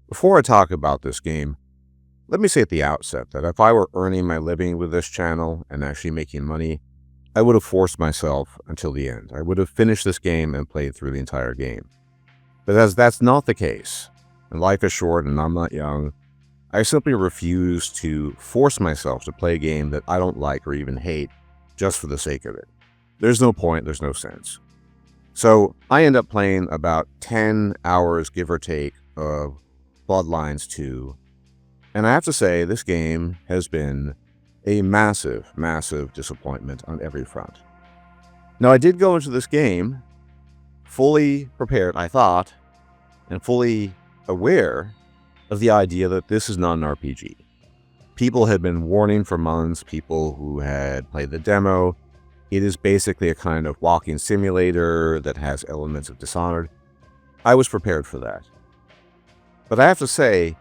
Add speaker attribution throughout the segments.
Speaker 1: Before I talk about this game, let me say at the outset that if I were earning my living with this channel and actually making money, I would have forced myself until the end. I would have finished this game and played through the entire game. But as that's not the case, and life is short and I'm not young, I simply refuse to force myself to play a game that I don't like or even hate just for the sake of it. There's no point, there's no sense. So I end up playing about 10 hours, give or take, of Bloodlines 2. And I have to say, this game has been a massive, massive disappointment on every front. Now, I did go into this game fully prepared, I thought, and fully aware of the idea that this is not an RPG. People had been warning for months, people who had played the demo. It is basically a kind of walking simulator that has elements of Dishonored. I was prepared for that. But I have to say,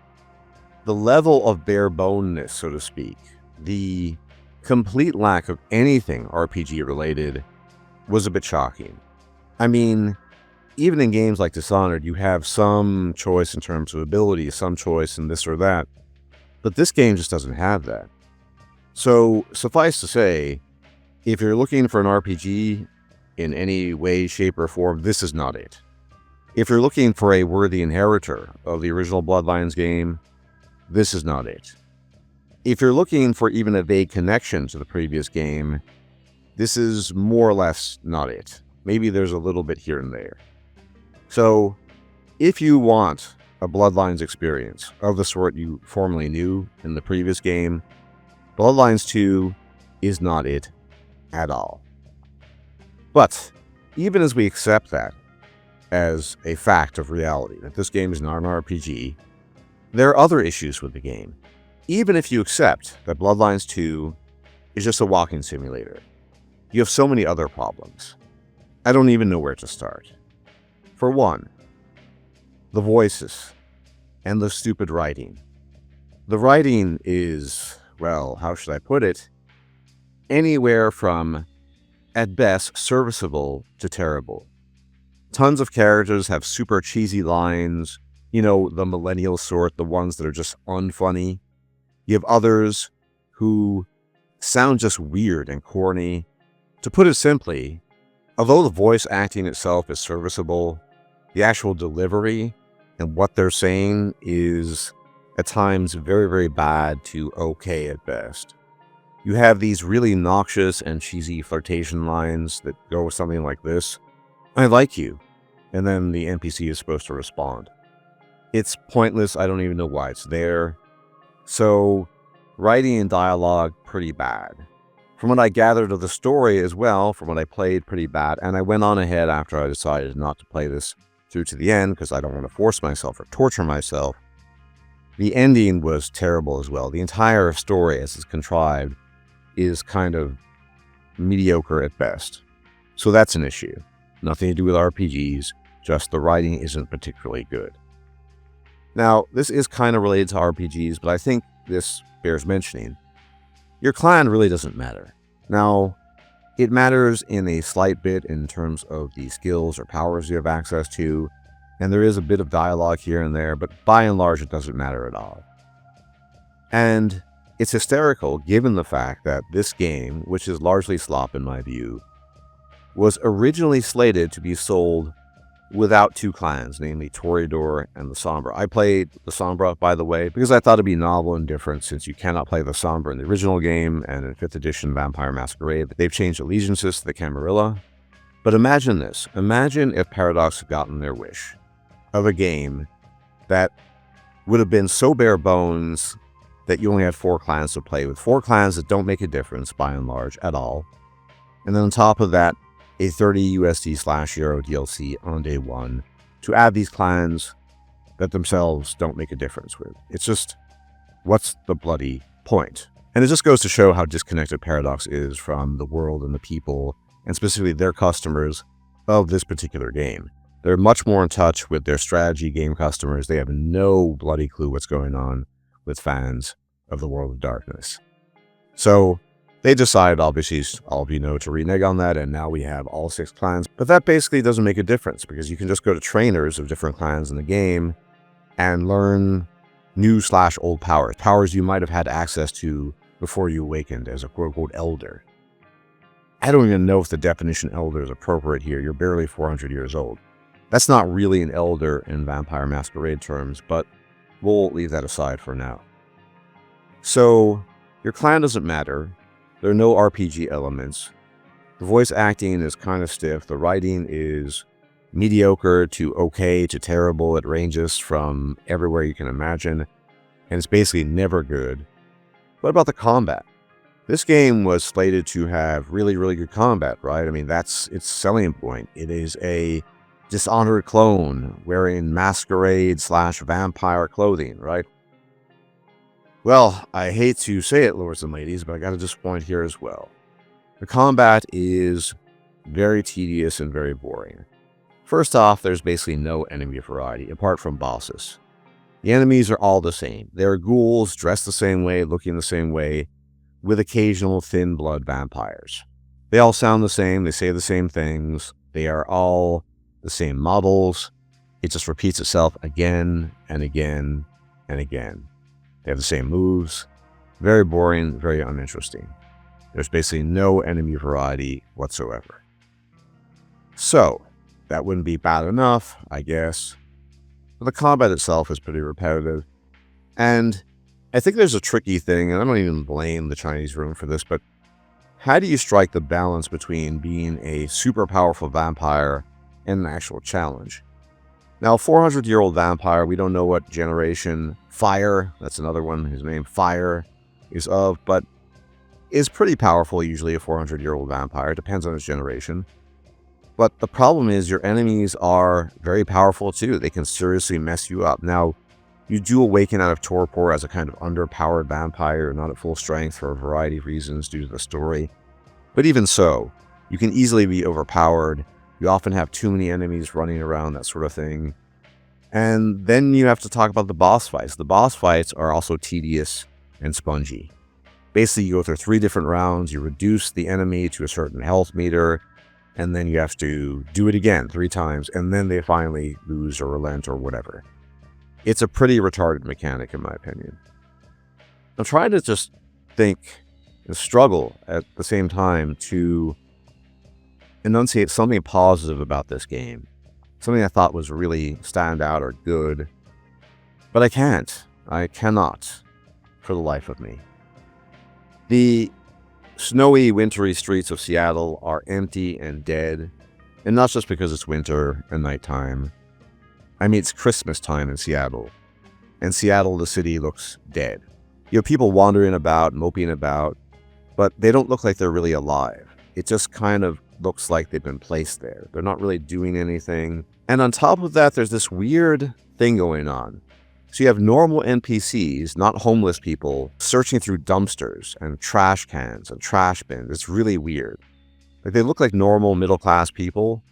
Speaker 1: the level of bare boneness, so to speak, the complete lack of anything RPG related was a bit shocking. I mean, even in games like Dishonored, you have some choice in terms of ability, some choice in this or that, but this game just doesn't have that. So, suffice to say, if you're looking for an RPG in any way, shape, or form, this is not it. If you're looking for a worthy inheritor of the original Bloodlines game, this is not it. If you're looking for even a vague connection to the previous game, this is more or less not it. Maybe there's a little bit here and there. So, if you want a Bloodlines experience of the sort you formerly knew in the previous game, Bloodlines 2 is not it at all. But, even as we accept that as a fact of reality, that this game is not an RPG, there are other issues with the game. Even if you accept that Bloodlines 2 is just a walking simulator, you have so many other problems. I don't even know where to start. For one, the voices and the stupid writing. The writing is, well, how should I put it? Anywhere from, at best, serviceable to terrible. Tons of characters have super cheesy lines, you know, the millennial sort, the ones that are just unfunny. You have others who sound just weird and corny. To put it simply, although the voice acting itself is serviceable, the actual delivery and what they're saying is at times very, very bad to okay at best. You have these really noxious and cheesy flirtation lines that go with something like this. I like you. And then the NPC is supposed to respond. It's pointless. I don't even know why it's there. So, writing and dialogue, pretty bad. From what I gathered of the story as well, from what I played, pretty bad. And I went on ahead after I decided not to play this through to the end because I don't want to force myself or torture myself. The ending was terrible as well. The entire story, as it's contrived, is kind of mediocre at best. So that's an issue. Nothing to do with RPGs, just the writing isn't particularly good. Now, this is kind of related to RPGs, but I think this bears mentioning. Your clan really doesn't matter. Now, it matters in a slight bit in terms of the skills or powers you have access to, and there is a bit of dialogue here and there, but by and large, it doesn't matter at all. And it's hysterical given the fact that this game, which is largely Slop in my view, was originally slated to be sold without two clans, namely Toreador and the Sombra. I played the Sombra, by the way, because I thought it'd be novel and different since you cannot play the Sombra in the original game and in 5th edition Vampire Masquerade. They've changed allegiances to the Camarilla. But imagine this. Imagine if Paradox had gotten their wish of a game that would have been so bare bones that you only had 4 clans to play with. 4 clans that don't make a difference, by and large, at all. And then on top of that, a 30 USD/Euro DLC on day 1 to add these clans that themselves don't make a difference with. It's just, what's the bloody point? And it just goes to show how disconnected Paradox is from the world and the people, and specifically their customers of this particular game. They're much more in touch with their strategy game customers. They have no bloody clue what's going on with fans of the World of Darkness. So they decided, obviously, all of you know, to renege on that, and now we have all 6 clans. But that basically doesn't make a difference, because you can just go to trainers of different clans in the game and learn new/old powers you might have had access to before you awakened as a quote-unquote elder. I don't even know if the definition elder is appropriate here. You're barely 400 years old. That's not really an elder in Vampire Masquerade terms, but we'll leave that aside for now. So, your clan doesn't matter. There are no RPG elements. The voice acting is kind of stiff. The writing is mediocre to okay to terrible. It ranges from everywhere you can imagine, and it's basically never good. What about the combat? This game was slated to have really, really good combat, right? I mean, that's its selling point. It is a Dishonored clone wearing masquerade/vampire clothing, right? Well, I hate to say it, lords and ladies, but I got to disappoint here as well. The combat is very tedious and very boring. First off, there's basically no enemy variety, apart from bosses. The enemies are all the same. They're ghouls, dressed the same way, looking the same way, with occasional thin blood vampires. They all sound the same, they say the same things, they are all the same models. It just repeats itself again and again and again. They have the same moves. Very boring, very uninteresting. There's basically no enemy variety whatsoever. So, that wouldn't be bad enough, I guess. But the combat itself is pretty repetitive. And I think there's a tricky thing, and I don't even blame the Chinese room for this, but how do you strike the balance between being a super powerful vampire and an actual challenge? Now, a 400-year-old vampire, we don't know what generation Fire, that's another one whose name Fire is of, but is pretty powerful, usually a 400-year-old vampire. Depends on its generation. But the problem is your enemies are very powerful too. They can seriously mess you up. Now, you do awaken out of torpor as a kind of underpowered vampire, not at full strength for a variety of reasons due to the story. But even so, you can easily be overpowered. You often have too many enemies running around, that sort of thing. And then you have to talk about the boss fights. The boss fights are also tedious and spongy. Basically, you go through 3 different rounds, you reduce the enemy to a certain health meter, and then you have to do it again 3 times, and then they finally lose or relent or whatever. It's a pretty retarded mechanic, in my opinion. I'm trying to just think and struggle at the same time to enunciate something positive about this game. Something I thought was really stand out or good. But I can't. I cannot for the life of me. The snowy, wintry streets of Seattle are empty and dead. And not just because it's winter and nighttime. I mean, it's Christmas time in Seattle. And Seattle, the city, looks dead. You have people wandering about, moping about, but they don't look like they're really alive. It just kind of looks like they've been placed there. They're not really doing anything. And on top of that, there's this weird thing going on. So you have normal NPCs, not homeless people, searching through dumpsters and trash cans and trash bins. It's really weird. Like, they look like normal middle-class people,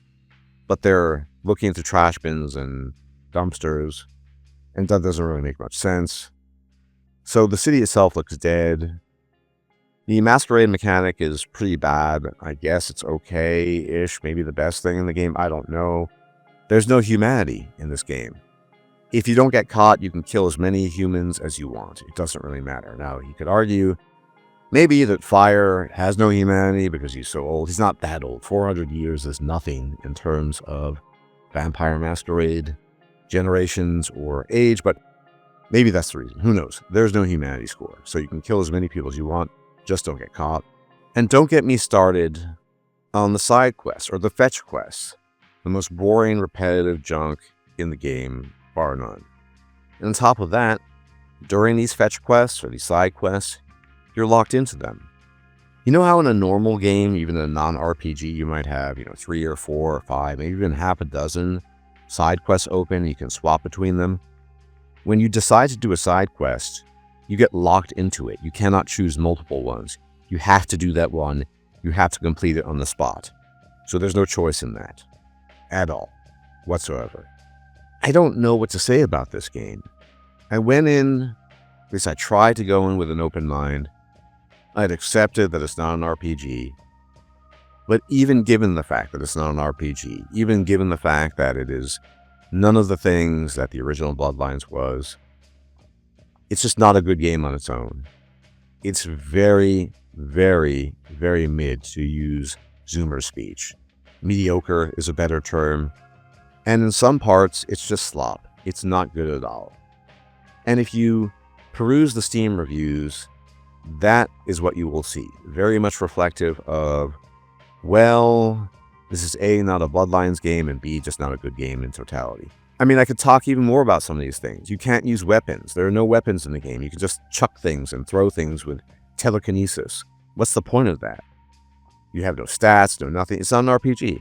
Speaker 1: but they're looking through trash bins and dumpsters, and that doesn't really make much sense. So the city itself looks dead. The masquerade mechanic is pretty bad. I guess it's okay-ish, maybe the best thing in the game, I don't know. There's no humanity in this game. If you don't get caught, you can kill as many humans as you want. It doesn't really matter. Now, you could argue maybe that Fire has no humanity because he's so old. He's not that old. 400 years is nothing in terms of Vampire Masquerade generations or age, but maybe that's the reason. Who knows? There's no humanity score, so you can kill as many people as you want. Just don't get caught. And don't get me started on the side quests or the fetch quests. The most boring, repetitive junk in the game, bar none. And on top of that, during these fetch quests or these side quests, you're locked into them. You know how in a normal game, even a non-RPG, you might have, 3 or 4 or 5, maybe even half a dozen side quests open, and you can swap between them? When you decide to do a side quest, you get locked into it. You cannot choose multiple ones. You have to do that one. You have to complete it on the spot. So there's no choice in that. At all. Whatsoever. I don't know what to say about this game. I went in, at least I tried to go in with an open mind. I had accepted that it's not an RPG. But even given the fact that it's not an RPG, even given the fact that it is none of the things that the original Bloodlines was. It's just not a good game on its own. It's very, very, very mid, to use Zoomer's speech. Mediocre is a better term. And in some parts, it's just slop. It's not good at all. And if you peruse the Steam reviews, that is what you will see. Very much reflective of, well, this is A, not a Bloodlines game, and B, just not a good game in totality. I mean, I could talk even more about some of these things. You can't use weapons. There are no weapons in the game. You can just chuck things and throw things with telekinesis. What's the point of that? You have no stats, no nothing. It's not an RPG.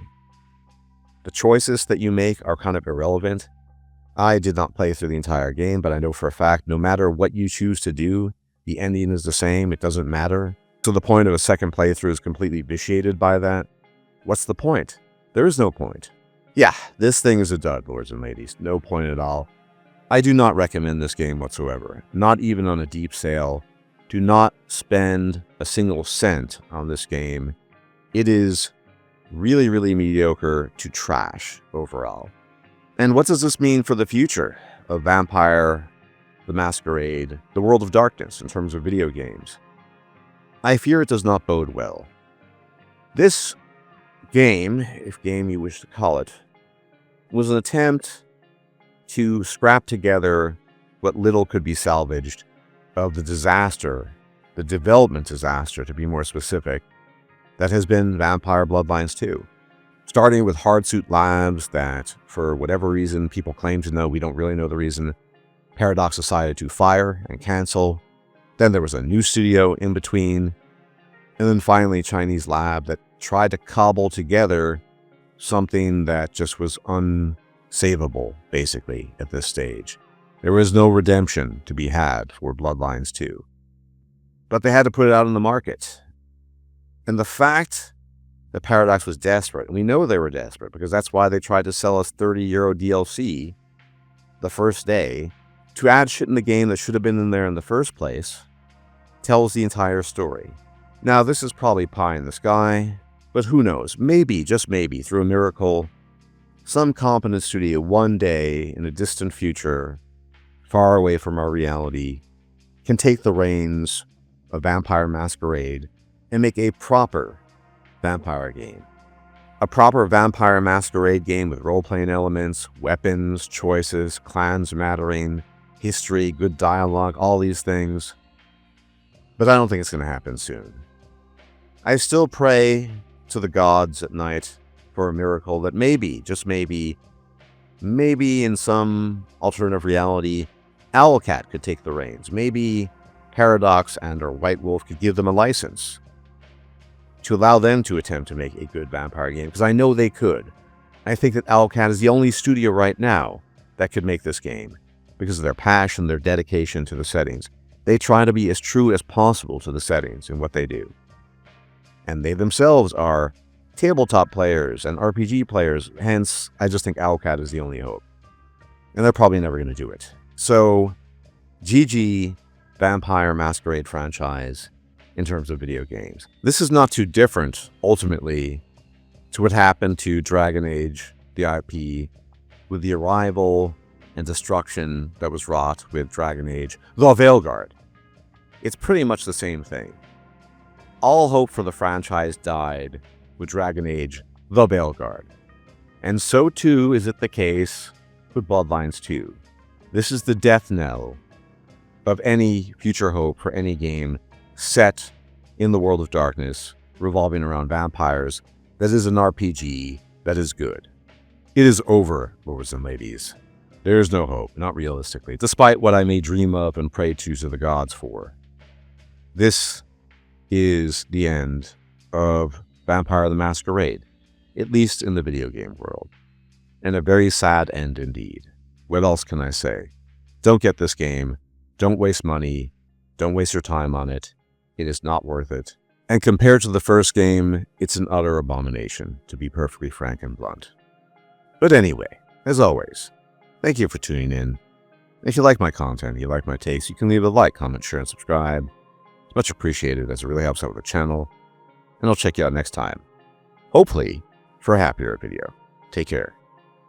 Speaker 1: The choices that you make are kind of irrelevant. I did not play through the entire game, but I know for a fact, no matter what you choose to do, the ending is the same. It doesn't matter. So the point of a second playthrough is completely vitiated by that. What's the point? There is no point. Yeah, this thing is a dud, lords and ladies. No point at all. I do not recommend this game whatsoever. Not even on a deep sale. Do not spend a single cent on this game. It is really, really mediocre to trash overall. And what does this mean for the future of Vampire the Masquerade, the World of Darkness, in terms of video games? I fear it does not bode well. This game, if game you wish to call it, was an attempt to scrap together what little could be salvaged of the disaster, the development disaster, to be more specific, that has been Vampire Bloodlines 2. Starting with Hardsuit Labs that, for whatever reason people claim to know, we don't really know the reason, Paradox decided to fire and cancel. Then there was a new studio in between. And then finally Chinese Lab that tried to cobble together something that just was unsavable, basically, at this stage. There was no redemption to be had for Bloodlines 2. But they had to put it out on the market. And the fact that Paradox was desperate, and we know they were desperate because that's why they tried to sell us €30 DLC the first day, to add shit in the game that should have been in there in the first place, tells the entire story. Now, this is probably pie in the sky, but who knows? Maybe, just maybe, through a miracle, some competent studio one day in a distant future, far away from our reality, can take the reins of Vampire Masquerade and make a proper vampire game. A proper Vampire Masquerade game with role-playing elements, weapons, choices, clans mattering, history, good dialogue, all these things. But I don't think it's going to happen soon. I still pray to the gods at night for a miracle that maybe, just maybe in some alternative reality, Owlcat could take the reins. Maybe Paradox and or White Wolf could give them a license to allow them to attempt to make a good vampire game, because I know they could. I think that Owlcat is the only studio right now that could make this game because of their passion, their dedication to the settings. They try to be as true as possible to the settings in what they do. And they themselves are tabletop players and RPG players, hence I just think Owlcat is the only hope. And they're probably never going to do it. So, GG Vampire Masquerade franchise in terms of video games. This is not too different, ultimately, to what happened to Dragon Age, the IP, with the arrival and destruction that was wrought with Dragon Age, the Veilguard. It's pretty much the same thing. All hope for the franchise died with Dragon Age, the Veilguard. And so too is it the case with Bloodlines 2. This is the death knell of any future hope for any game set in the World of Darkness, revolving around vampires, that is an RPG that is good. It is over, lords and ladies. There is no hope, not realistically, despite what I may dream of and pray to the gods for. This is the end of Vampire the Masquerade, at least in the video game world. And a very sad end indeed. What else can I say? Don't get this game. Don't waste money. Don't waste your time on it. It is not worth it. And compared to the first game, it's an utter abomination, to be perfectly frank and blunt. But anyway, as always, thank you for tuning in. If you like my content, you like my takes, you can leave a like, comment, share, and subscribe. It's much appreciated as it really helps out with the channel. And I'll check you out next time. Hopefully, for a happier video. Take care.